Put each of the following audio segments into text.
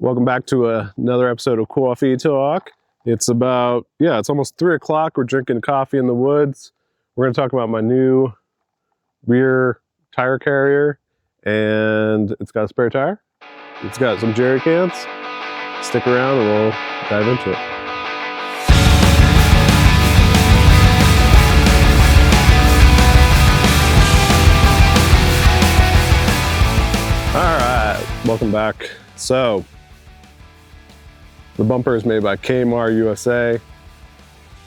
Welcome back to another episode of Coffee Talk. It's it's almost 3 o'clock. We're drinking coffee in the woods. We're going to talk about my new rear tire carrier, and it's got a spare tire. It's got some jerry cans. Stick around and we'll dive into it. All right, welcome back. So, the bumper is made by Kaymar USA.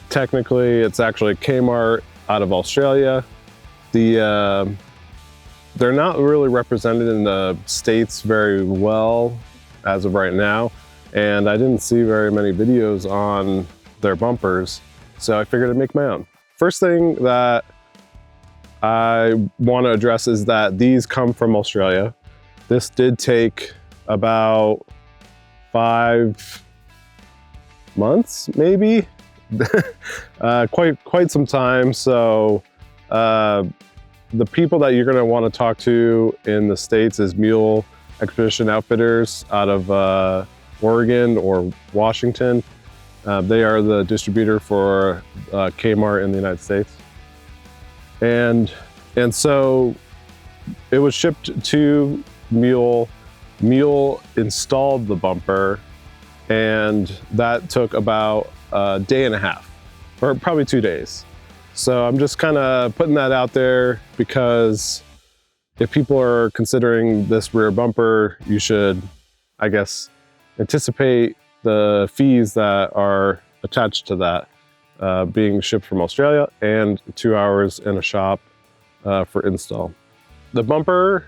Technically, it's actually Kaymar out of Australia. They're not really represented in the States very well as of right now, and I didn't see very many videos on their bumpers, so I figured I'd make my own. First thing that I want to address is that these come from Australia. This did take about 5 months, maybe, quite some time. So the people that you're going to want to talk to in the States is MULE Expedition Outfitters out of Oregon or Washington. They are the distributor for Kaymar in the United States, and so it was shipped to MULE. MULE installed the bumper, and that took about a day and a half, or probably 2 days. So I'm just kind of putting that out there because if people are considering this rear bumper, you should, I guess, anticipate the fees that are attached to that, being shipped from Australia and 2 hours in a shop for install. The bumper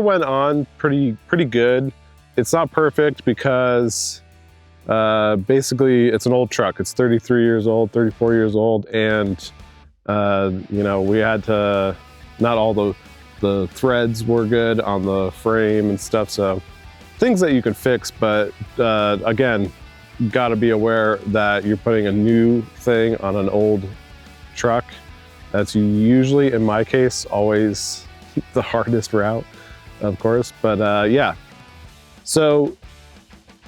went on pretty good. It's not perfect because basically it's an old truck. It's 33 years old, 34 years old, and we had to, not all the threads were good on the frame and stuff, so things that you could fix, but again, got to be aware that you're putting a new thing on an old truck. That's usually, in my case, always the hardest route, of course, but yeah. So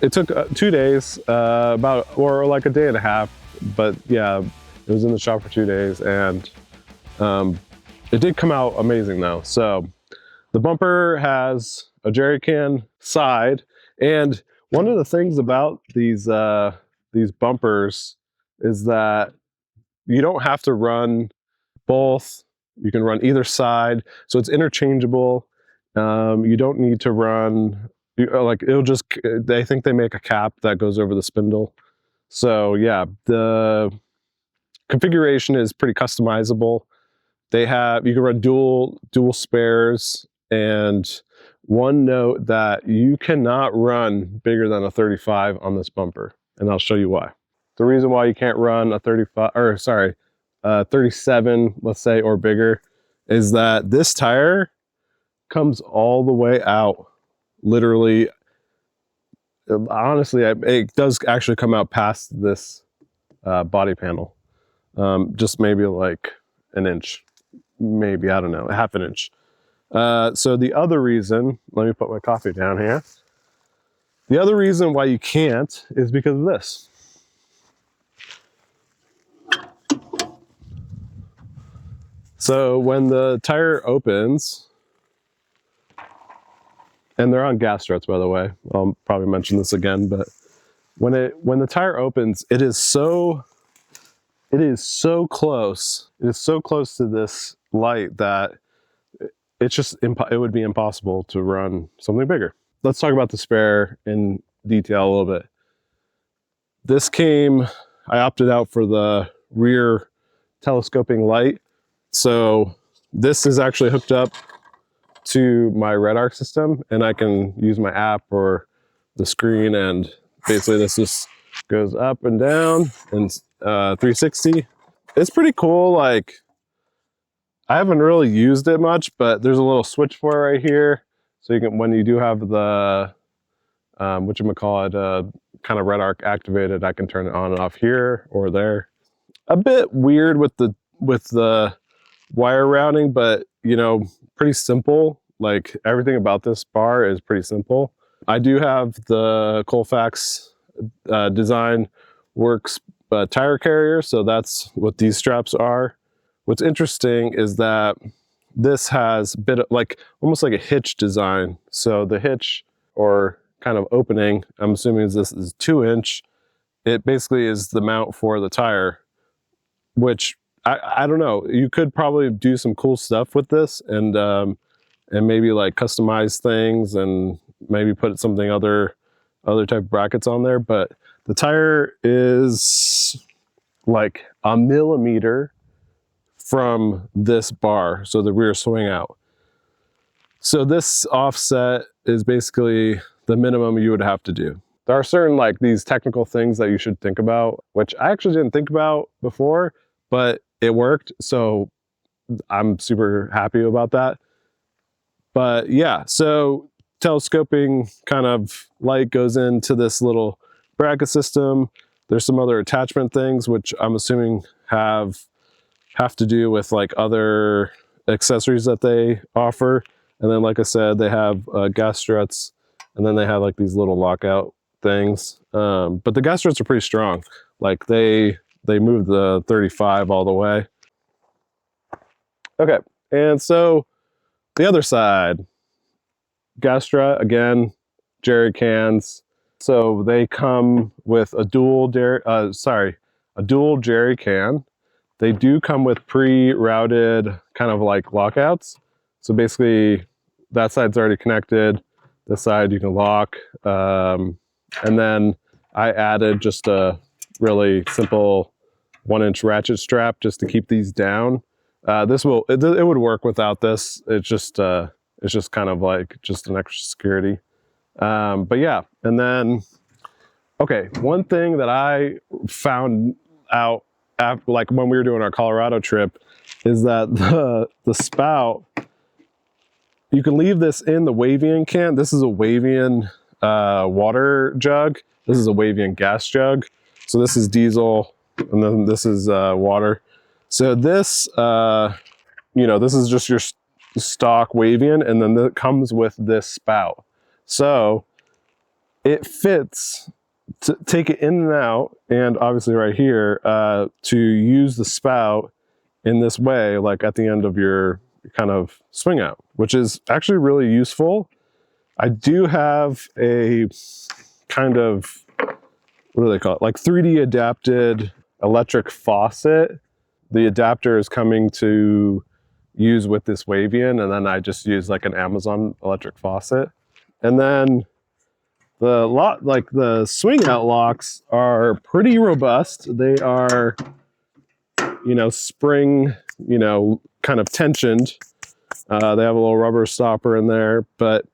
it took 2 days, or like a day and a half, but yeah, it was in the shop for 2 days, and it did come out amazing though. So the bumper has a jerry can side, and one of the things about these bumpers is that you don't have to run both. You can run either side, so it's interchangeable. You don't need to run, it'll just, I think they make a cap that goes over the spindle. So yeah, the configuration is pretty customizable. You can run dual spares, and one note that you cannot run bigger than a 35 on this bumper, and I'll show you why. The reason why you can't run a 37, let's say, or bigger, is that this tire comes all the way out. Literally, honestly, it does actually come out past this body panel, just maybe like an inch, maybe, I don't know, a half an inch. So the other reason, let me put my coffee down here. The other reason why you can't is because of this. So when the tire opens, and they're on gas struts, by the way, I'll probably mention this again, but when the tire opens, it is so close. It is so close to this light that it would be impossible to run something bigger. Let's talk about the spare in detail a little bit. I opted out for the rear telescoping light. So this is actually hooked up to my red arc system, and I can use my app or the screen, and basically this just goes up and down and 360. It's pretty cool. Like, I haven't really used it much, but there's a little switch for it right here, so you can, when you do have the kind of red arc activated, I can turn it on and off here or there. A bit weird with the wire routing, but pretty simple. Like, everything about this bar is pretty simple. I do have the Colfax Design Works tire carrier, so that's what these straps are. What's interesting is that this has a bit of like almost like a hitch design. So the hitch or kind of opening, I'm assuming this is 2-inch. It basically is the mount for the tire, which I don't know. You could probably do some cool stuff with this and maybe like customize things and maybe put something other type of brackets on there. But the tire is like a millimeter from this bar, so the rear swing out. So this offset is basically the minimum you would have to do. There are certain like these technical things that you should think about, which I actually didn't think about before, but it worked. So I'm super happy about that. But yeah, so telescoping kind of light goes into this little bracket system. There's some other attachment things, which I'm assuming have to do with like other accessories that they offer. And then, like I said, they have gas struts, and then they have like these little lockout things. But the gas struts are pretty strong. Like they move the 35 all the way. Okay, and so the other side, gas strut, again, jerry cans. So they come with a dual jerry can. They do come with pre-routed kind of like lockouts. So basically that side's already connected. This side you can lock. And then I added just a really simple 1-inch ratchet strap just to keep these down. It would work without this. It's just kind of like just an extra security. But yeah, and then, okay, one thing that I found out after, like when we were doing our Colorado trip, is that the spout, you can leave this in the Wavian can. This is a Wavian water jug. This is a Wavian gas jug. So this is diesel, and then this is water. So this, this is just your stock Wavian, and then it comes with this spout. So it fits to take it in and out, and obviously right here, to use the spout in this way, like at the end of your kind of swing out, which is actually really useful. I do have a kind of, what do they call it? Like 3D adapted electric faucet. The adapter is coming to use with this Wavian, and then I just use like an Amazon electric faucet. And then the swing out locks are pretty robust. They are, spring, kind of tensioned. They have a little rubber stopper in there, but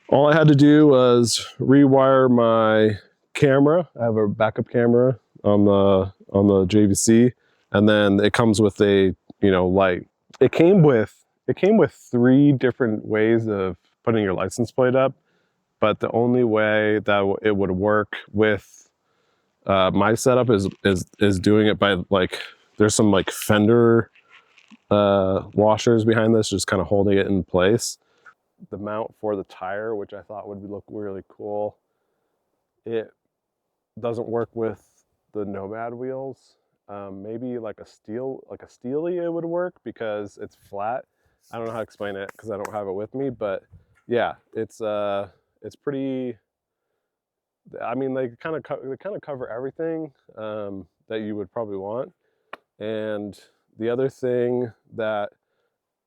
all I had to do was rewire my camera. I have a backup camera on the JVC, and then it comes with a light. It came with 3 different ways of putting your license plate up, but the only way that it would work with my setup is doing it by like, there's some like fender washers behind this, just kind of holding it in place. The mount for the tire, which I thought would look really cool, it doesn't work with the Nomad wheels. Maybe like a steely it would work because it's flat. I don't know how to explain it because I don't have it with me, but yeah, it's pretty. I mean, they kind of cover everything that you would probably want. And the other thing that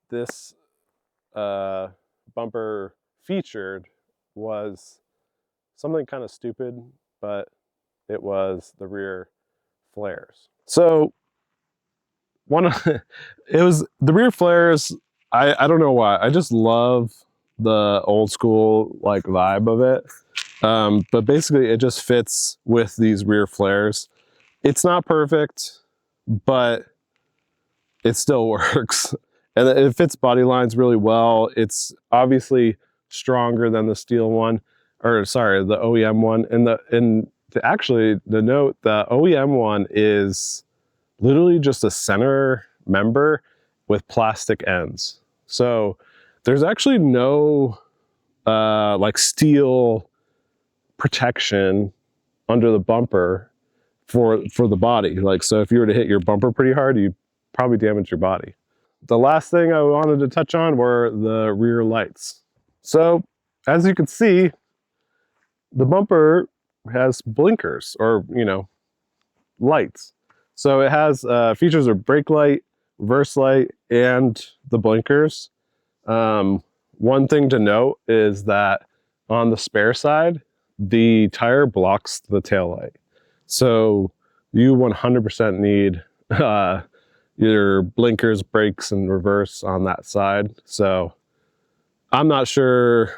this bumper featured was something kind of stupid, but it was the rear flares. So it was the rear flares. I don't know why. I just love the old school like vibe of it. But basically it just fits with these rear flares. It's not perfect, but it still works. And it fits body lines really well. It's obviously stronger than the steel one, or sorry, the OEM one. Actually, the note, the OEM one is literally just a center member with plastic ends. So there's actually no like steel protection under the bumper for the body. Like, so if you were to hit your bumper pretty hard, you'd probably damage your body. The last thing I wanted to touch on were the rear lights. So as you can see, the bumper has blinkers, or, you know, lights. So it has features of brake light, reverse light, and the blinkers. One thing to note is that on the spare side, the tire blocks the tail light. So you 100% need your blinkers, brakes, and reverse on that side. So I'm not sure,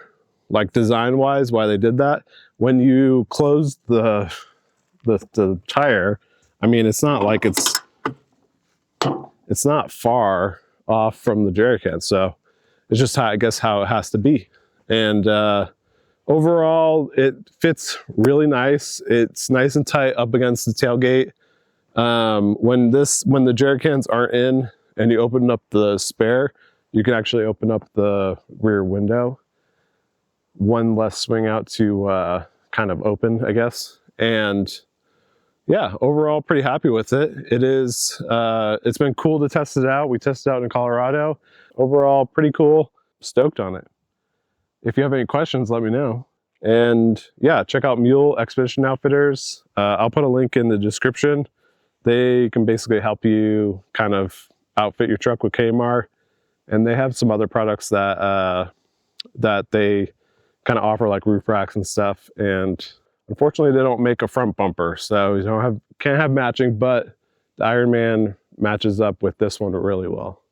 like design-wise, why they did that. When you close the tire, I mean, it's not like it's not far off from the jerry can. So it's just how, I guess, how it has to be. And overall, it fits really nice. It's nice and tight up against the tailgate. When the jerry cans aren't in and you open up the spare, you can actually open up the rear window. One less swing out to kind of open, I guess. And yeah, overall pretty happy with it. It's been cool to test it out. We tested it out in Colorado. Overall pretty cool. Stoked on it. If you have any questions, let me know. And yeah, check out MULE Expedition Outfitters. I'll put a link in the description. They can basically help you kind of outfit your truck with Kaymar. And they have some other products that they kind of offer, like roof racks and stuff. And unfortunately, they don't make a front bumper, so you can't have matching, but the Ironman matches up with this one really well.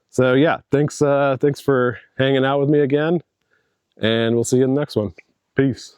So yeah, thanks for hanging out with me again, and we'll see you in the next one. Peace.